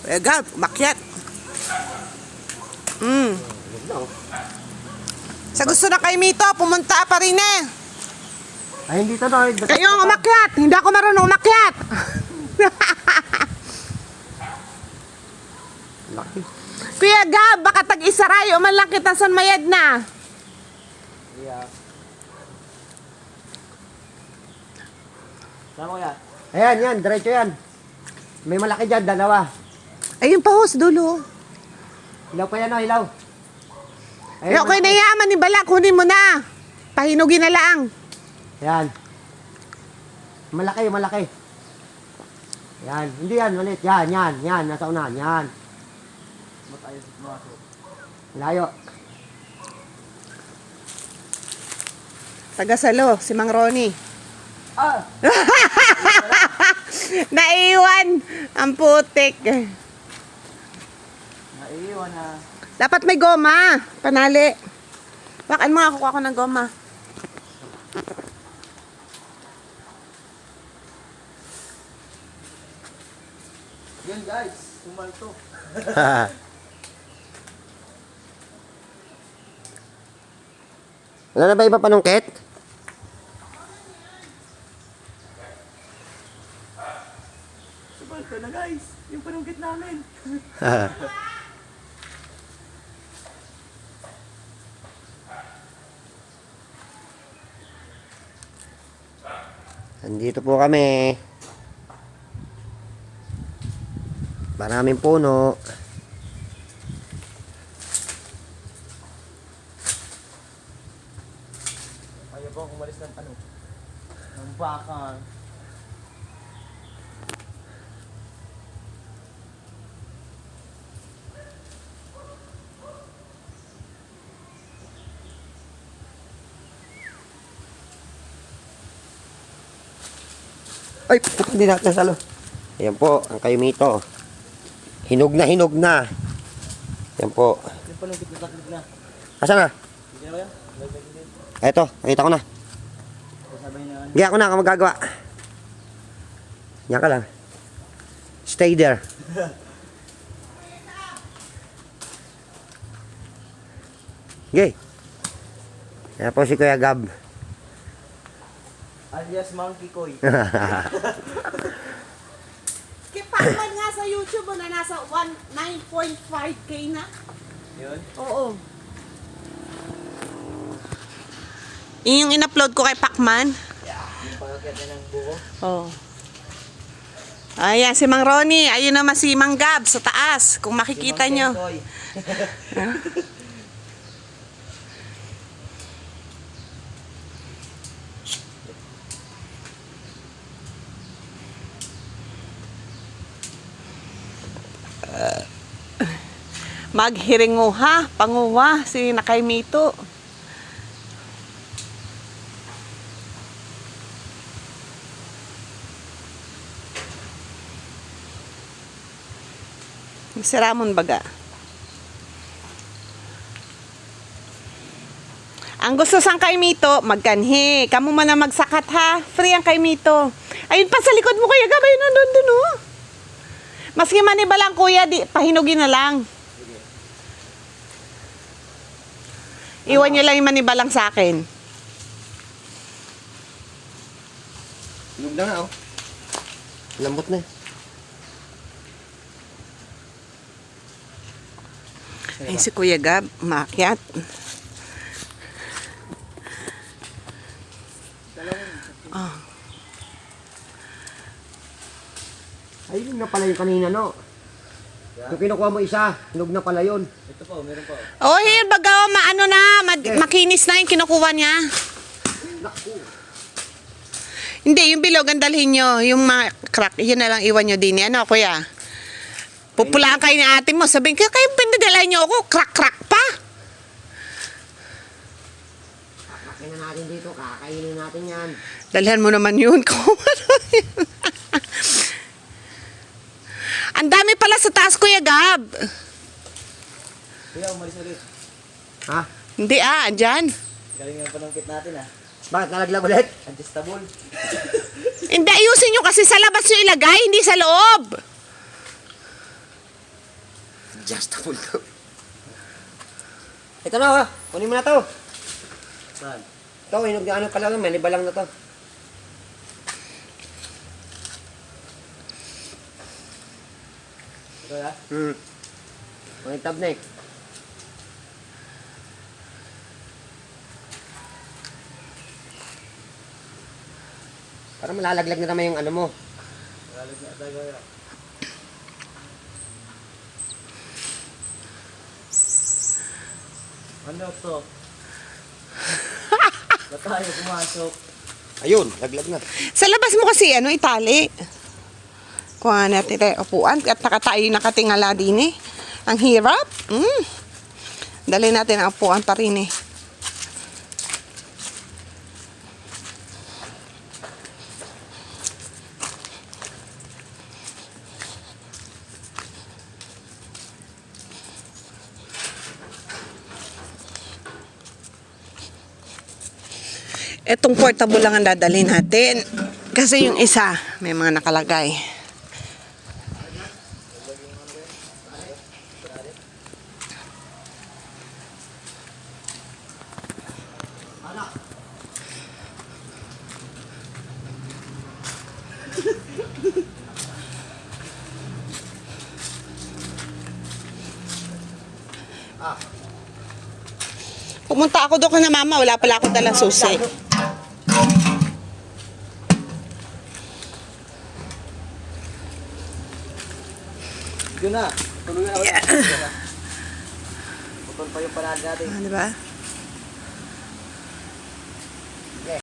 Kuya Gab, umakyat. Sa gusto na kay Mito, pumunta pa rin eh. Ay, hindi to no. Kayo ang umakyat, hindi ako marunong umakyat. Laki. Kuya Gab, baka tag-isaray o man lang kita sa mayad na. Yeah. Saan mo yan? Ayan, yan. Diretso yan. May malaki dyan, dalawa. Ayun pa hos, dulo. Ilaw pa yan, oh, ilaw. Eh, okay na yaman ni Balak, kunin mo na. Pahinugin na lang. Yan. Malaki, malaki. Yan. Hindi yan, malit. Yan, yan, yan. Nasa unahan, yan. Layo. Tagasalo, si Mang Ronnie. Ah! Naiwan ang putik. Naiiwan na. Dapat may goma. Panali. Bakan mga kukuha ko ng goma. Yan guys, sumalto. Wala na ba iba panungkit? Sumalto na guys, yung panungkit namin. Andito po kami. Maraming puno. Ayaw po umalis ng ano, ng bakal. Ay, hindi natin salo. Ayan po, ang kayumito. Hinog na, hinog na. Ayan po. Yung panungkit na taklit na. Asa na? Hindi na ba yan? Eto, nakita ko na. Sabay na ano. Hindi ako na, ako magagawa. Yan ka lang. Stay there. Okay. Yan po si Kuya Gab. Alias Monkey Koy. Kipakman nga sa YouTube na nasa 9.5k na. Yun. Oo. Yung in-upload ko kay Pacman. Yung pangakit na ng buko. Oo. Ayan, si Mang Ronnie. Ayun naman si Mang Gab sa taas. Kung makikita nyo. Koy. Maghiringuha, panguha, si Nakay Mito. Si Ramon baga. Ang gusto sang kay Mito, magkanhi. Kamu man na magsakat ha. Free ang kay Mito. Ayun pa sa likod mo kuya, gabay nandun dun oh. Maski maniba lang kuya, di, pahinugin na lang. Iwan nyo lang yung manibalang sa akin. Hinog na nga, oh. Lambot na. Ay, si Kuya Gab, umakyat. Oh. Ay, hinog na pala yung kanina, no? Yung kinukuha mo isa, hinog na pala yun. Ito po, meron po. Oh, here, baga, maano na, makinis na yung kinukuha niya. Naku. Hindi, yung bilog, ang dalhin nyo. Yung mga crack, yun na lang iwan nyo din. Ano, kuya? Pupulaan kayo ni ate mo. Sabihin kayo, pinadala nyo ako, crack-crack pa. Kakain na natin dito, kakainin natin yan. Dalhan mo naman yun. Ang dami pala sa taas, Kuya Gab. Kuya, umalis ulit. Ha? Hindi andyan. Galing yung panungkit natin ah. Bakit nalaglag ulit? Adjustable. Hindi, ayusin nyo kasi sa labas nyo ilagay, hindi sa loob. Adjustable to. Ito na, kunin mo na to. Saan? Ito, hinog na ano pala, maniba lang na to. Ito na? Mga tab na eh. Parang malalaglag na naman yung ano mo. Lalag na tayo ya. Ano to? Ba't tayo pumasok? Ayun, laglag na. Sa labas mo kasi, itali. Kuha natin tayo upuan at tayo nakatingala din eh. Ang hirap. Dali natin ang upuan pa rin eh. Etong portable lang ang dadalhin natin. Kasi yung isa, may mga nakalagay. Pumunta ako doon na mama, wala pala ako dalang susi. Yun na. Tuloy na. Putol pa yung panahal natin. Diba?